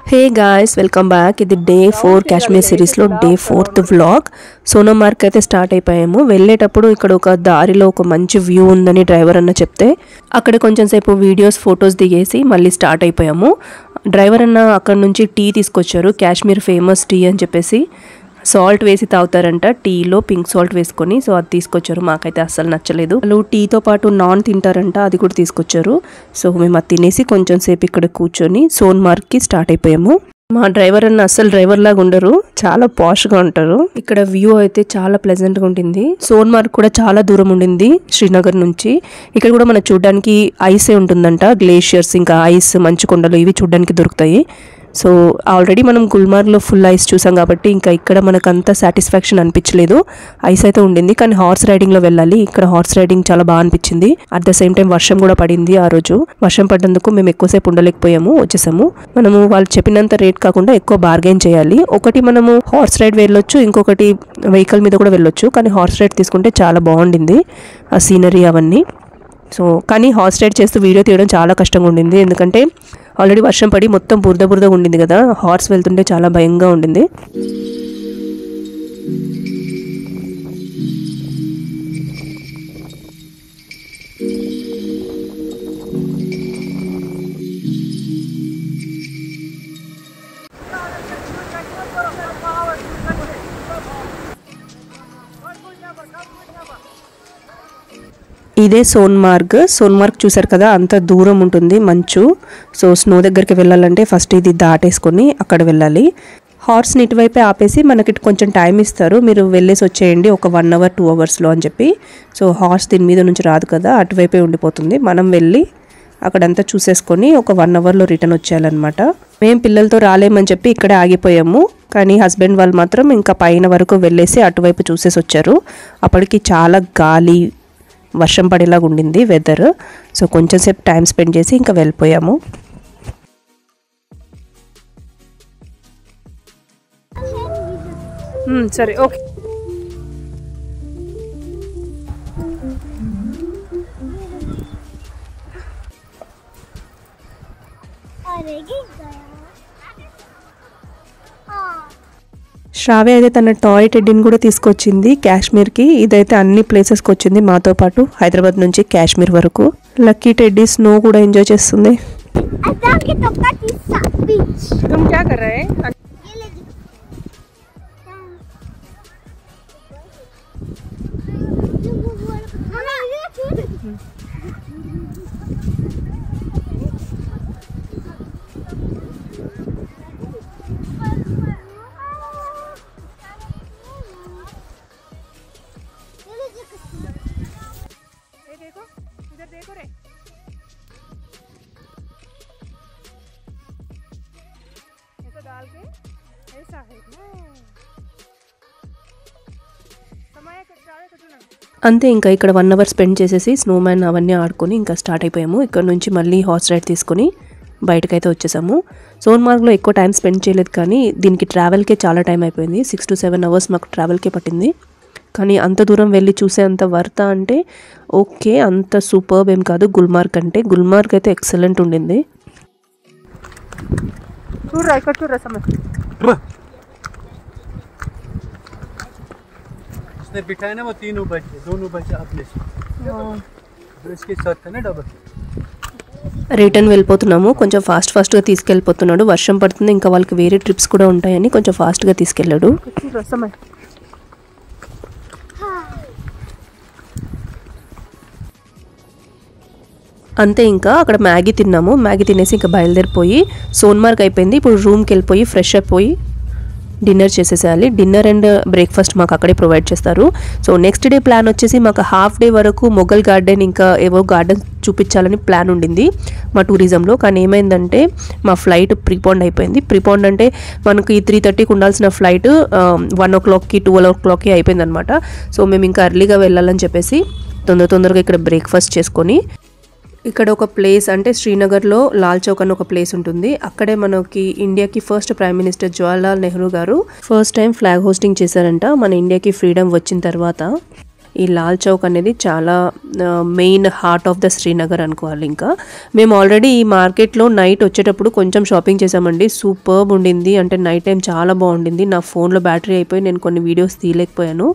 Hey guys welcome back. ఇది day 4 Kashmir సిరీస్లో day 4th vlog. Sonamarg అయితే స్టార్ట్ అయిపోయాము. వెళ్ళేటప్పుడు ఇక్కడ ఒక దారిలో ఒక మంచి వ్యూ ఉందని డ్రైవర్ అన్న చెప్తే అక్కడ కొంచెం సేపు వీడియోస్ ఫొటోస్ దిగేసి మళ్ళీ స్టార్ట్ అయిపోయాము. డ్రైవర్ అన్న అక్కడ నుంచి టీ తీసుకొచ్చారు. కాశ్మీర్ ఫేమస్ టీ అని చెప్పేసి సాల్ట్ వేసి తాగుతారంట, టీలో పింక్ సాల్ట్ వేసుకొని. సో అది తీసుకొచ్చారు. మాకైతే అస్సలు నచ్చలేదు. వాళ్ళు టీతో పాటు నాన్ తింటారంట, అది కూడా తీసుకొచ్చారు. సో మేము అది తినేసి కొంచెం సేపు ఇక్కడ కూర్చొని సోన్మార్గ్కి స్టార్ట్ అయిపోయాము. మా డ్రైవర్ అన్న అస్సలు డ్రైవర్ లాగా ఉండరు, చాలా పాష్గా ఉంటారు. ఇక్కడ వ్యూ అయితే చాలా ప్లెజెంట్గా ఉంటుంది. సోన్మార్గ్ కూడా చాలా దూరం ఉండింది శ్రీనగర్ నుంచి. ఇక్కడ కూడా మనకు చూడడానికి ఐసే ఉంటుందంట, గ్లేషియర్స్ ఇంకా ఐస్ మంచు కొండలు ఇవి చూడడానికి దొరుకుతాయి. సో ఆల్రెడీ మనం గుల్మార్గ్లో ఫుల్ ఐస్ చూసాం కాబట్టి ఇంకా ఇక్కడ మనకు అంత సాటిస్ఫాక్షన్ అనిపించలేదు. ఐస్ అయితే ఉండింది, కానీ హార్స్ రైడింగ్లో వెళ్ళాలి. ఇక్కడ హార్స్ రైడింగ్ చాలా బాగా అనిపించింది. అట్ ద సేమ్ టైం వర్షం కూడా పడింది. ఆ రోజు వర్షం పడ్డందుకు మేము ఎక్కువసేపు ఉండలేకపోయాము, వచ్చేసాము. మనము వాళ్ళు చెప్పినంత రేట్ కాకుండా ఎక్కువ బార్గెన్ చేయాలి. ఒకటి మనము హార్స్ రైడ్ వెళ్ళొచ్చు, ఇంకొకటి వెహికల్ మీద కూడా వెళ్ళొచ్చు. కానీ హార్స్ రైడ్ తీసుకుంటే చాలా బాగుండింది ఆ సీనరీ అవన్నీ. సో కానీ హార్స్ రైడ్ చేస్తూ వీడియో తీయడం చాలా కష్టంగా ఉండింది, ఎందుకంటే ఆల్రెడీ వర్షం పడి మొత్తం బురదగా ఉండింది కదా. హార్స్ వెళ్తుంటే చాలా భయంగా ఉండింది. ఇదే సోన్మార్గ్. సోన్మార్గ్ చూసారు కదా, అంత దూరం ఉంటుంది మంచు. సో స్నో దగ్గరికి వెళ్ళాలంటే ఫస్ట్ ఇది దాటేసుకొని అక్కడ వెళ్ళాలి. హార్స్ని ఇటువైపే ఆపేసి మనకి కొంచెం టైం ఇస్తారు, మీరు వెళ్ళేసి వచ్చేయండి ఒక 1 hour 2 hours అని చెప్పి. సో హార్స్ దీని మీద నుంచి రాదు కదా, అటువైపే ఉండిపోతుంది. మనం వెళ్ళి అక్కడంతా చూసేసుకొని ఒక 1 hourలో రిటర్న్ వచ్చేయాలన్నమాట. మేము పిల్లలతో రాలేమని చెప్పి ఇక్కడే ఆగిపోయాము. కానీ హస్బెండ్ వాళ్ళు మాత్రం ఇంకా పైన వరకు వెళ్ళేసి అటువైపు చూసేసి వచ్చారు. అప్పటికి చాలా గాలి వర్షం పడేలాగా ఉండింది వెదర్. సో కొంచెం సేపు టైం స్పెండ్ చేసి ఇంకా వెళ్ళిపోయాము. సరే ఓకే. శ్రావ్య అయితే తన టాయ్ టెడ్డీని కూడా తీసుకొచ్చింది కాశ్మీర్కి. ఇదైతే అన్ని ప్లేసెస్కి వచ్చింది మాతో పాటు, హైదరాబాద్ నుంచి కాశ్మీర్ వరకు. లక్కీ టెడ్డీ స్నో కూడా ఎంజాయ్ చేస్తుంది. అంతే, ఇంకా ఇక్కడ 1 hour స్పెండ్ చేసేసి స్నోమ్యాన్ అవన్నీ ఆడుకొని ఇంకా స్టార్ట్ అయిపోయాము. ఇక్కడ నుంచి మళ్ళీ హార్స్ రైడ్ తీసుకొని బయటకైతే వచ్చేసాము. సోన్మార్గ్లో ఎక్కువ టైం స్పెండ్ చేయలేదు, కానీ దీనికి ట్రావెల్కే చాలా టైం అయిపోయింది. 6 to 7 hours మాకు ట్రావెల్కే పట్టింది. కానీ అంత దూరం వెళ్ళి చూసే అంత వర్త అంటే ఓకే, అంత సూపర్బ్ ఏం కాదు గుల్మార్గ్ అంటే. గుల్మార్గ్ అయితే ఎక్సలెంట్ ఉండింది. बिठाए ना वो तीनों बच्चे, दोनों बच्चे अपने इसके साथ है ना डबल. రిటర్న్ వెళ్ళిపోతున్నాము. కొంచెం ఫాస్ట్గా తీసుకెళ్ళిపోతున్నాడు. వర్షం పడుతుంది, ఇంకా వాళ్ళకి వేరే ట్రిప్స్ కూడా ఉంటాయని కొంచెం ఫాస్ట్గా తీసుకెళ్ళాడు. అంతే, ఇంకా అక్కడ మ్యాగీ తిన్నాము. మ్యాగీ తినేసి ఇంకా బయలుదేరిపోయి సోన్మార్గ్ అయిపోయింది. ఇప్పుడు రూమ్కి వెళ్ళిపోయి ఫ్రెష్ అయిపోయి డిన్నర్ చేసేసేయాలి. డిన్నర్ అండ్ బ్రేక్ఫాస్ట్ మాకు అక్కడే ప్రొవైడ్ చేస్తారు. సో నెక్స్ట్ డే ప్లాన్ వచ్చేసి మాకు హాఫ్ డే వరకు మొఘల్ గార్డెన్ ఇంకా ఏవో గార్డెన్స్ చూపించాలని ప్లాన్ ఉండింది మా టూరిజంలో. కానీ ఏమైందంటే మా ఫ్లైట్ ప్రీపోండ్ అయిపోయింది. ప్రీపోండ్ అంటే మనకి 3:30కి ఉండాల్సిన ఫ్లైట్ 1 o'clockకి 12 o'clockకి అయిపోయింది అనమాట. సో మేము ఇంకా ఎర్లీగా వెళ్ళాలని చెప్పేసి తొందరగా ఇక్కడ బ్రేక్ఫాస్ట్ చేసుకొని ఇక్కడ ఒక ప్లేస్ అంటే శ్రీనగర్లో లాల్ చౌక్ అని ఒక ప్లేస్ ఉంటుంది. అక్కడే మనకి ఇండియాకి first prime minister Jawaharlal Nehru గారు ఫస్ట్ టైం ఫ్లాగ్ హోస్టింగ్ చేశారంట మన ఇండియాకి ఫ్రీడమ్ వచ్చిన తర్వాత. ఈ లాల్ చౌక్ అనేది చాలా main heart of the Srinagar అనుకోవాలి. ఇంకా మేము ఆల్రెడీ ఈ మార్కెట్లో నైట్ వచ్చేటప్పుడు కొంచెం షాపింగ్ చేసామండి. సూపర్బ్ ఉండింది, అంటే నైట్ టైం చాలా బాగుండింది. నా ఫోన్లో బ్యాటరీ అయిపోయి నేను కొన్ని వీడియోస్ తీయలేకపోయాను.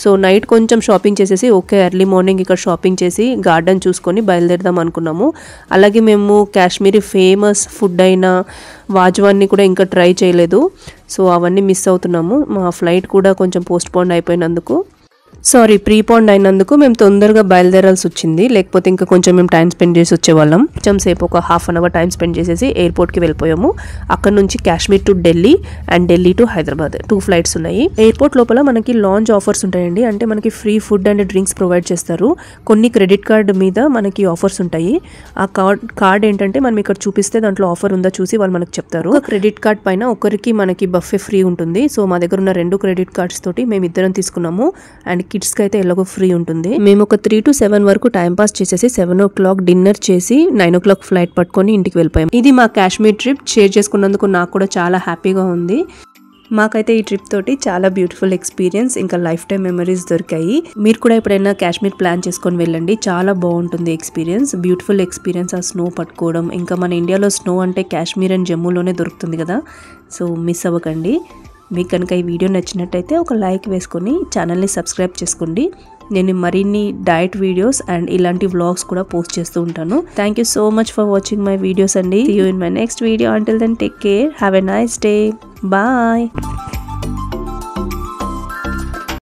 సో నైట్ కొంచెం షాపింగ్ చేసేసి ఓకే ఎర్లీ మార్నింగ్ ఇక్కడ షాపింగ్ చేసి గార్డెన్ చూసుకొని బయలుదేరదాం అనుకున్నాము. అలాగే మేము కాశ్మీరీ ఫేమస్ ఫుడ్ అయిన వాజ్వాన్ని కూడా ఇంకా ట్రై చేయలేదు. సో అవన్నీ మిస్ అవుతున్నాము. మా ఫ్లైట్ కూడా కొంచెం పోస్ట్పోన్ అయిపోయినందుకు, ప్రీపోండ్ అయినందుకు మేము తొందరగా బయలుదేరాల్సి వచ్చింది. లేకపోతే ఇంకా కొంచెం మేము టైం స్పెండ్ చేసి వచ్చేవాళ్ళం. కొంచెం సేపు ఒక half an hour time spend చేసేసి ఎయిర్పోర్ట్కి వెళ్ళిపోయాము. అక్కడ నుంచి Kashmir to Delhi and Delhi to Hyderabad 2 flights ఉన్నాయి. ఎయిర్పోర్ట్ లోపల మనకి లాంచ్ ఆఫర్స్ ఉంటాయండి. అంటే మనకి free food and drinks provide చేస్తారు. కొన్ని క్రెడిట్ కార్డ్ మీద మనకి ఆఫర్స్ ఉంటాయి. ఆ కార్డ్ ఏంటంటే మనం ఇక్కడ చూపిస్తే దాంట్లో ఆఫర్ ఉందా చూసి వాళ్ళు మనకు చెప్తారు. క్రెడిట్ కార్డ్ పైన ఒకరికి మనకి బఫే ఫ్రీ ఉంటుంది. సో మా దగ్గర ఉన్న 2 క్రెడిట్ కార్డ్స్ తోటి మేము ఇద్దరం తీసుకున్నాము. అండ్ కిడ్స్ కి అయితే ఎలాగో ఫ్రీ ఉంటుంది. మేము ఒక 3 to 7 వరకు టైం పాస్ చేసేసి 7 o'clock డిన్నర్ చేసి 9 o'clock ఫ్లైట్ పట్టుకొని ఇంటికి వెళ్ళిపోయాం. ఇది మా కాశ్మీర్ ట్రిప్. షేర్ చేసుకున్నందుకు నాకు కూడా చాలా హ్యాపీగా ఉంది. మాకైతే ఈ ట్రిప్ తోటి చాలా బ్యూటిఫుల్ ఎక్స్పీరియన్స్, ఇంకా లైఫ్ టైం మెమరీస్ దొరికాయి. మీరు కూడా ఎప్పుడైనా కాశ్మీర్ ప్లాన్ చేసుకొని వెళ్ళండి, చాలా బాగుంటుంది ఎక్స్పీరియన్స్, బ్యూటిఫుల్ ఎక్స్పీరియన్స్. ఆ స్నో పట్టుకోవడం, ఇంకా మన ఇండియాలో స్నో అంటే కాశ్మీర్ అండ్ జమ్మూలోనే దొరుకుతుంది కదా. సో మిస్ అవ్వకండి. మీకు కనుక ఈ వీడియో నచ్చినట్టయితే ఒక లైక్ వేసుకొని ఛానల్ని సబ్స్క్రైబ్ చేసుకోండి. నేను మరిన్ని డైట్ వీడియోస్ అండ్ ఇలాంటి వ్లాగ్స్ కూడా పోస్ట్ చేస్తూ ఉంటాను. Thank you so much for watching my videos అండి. See you in my next video. Until then take care. Have a nice day. Bye.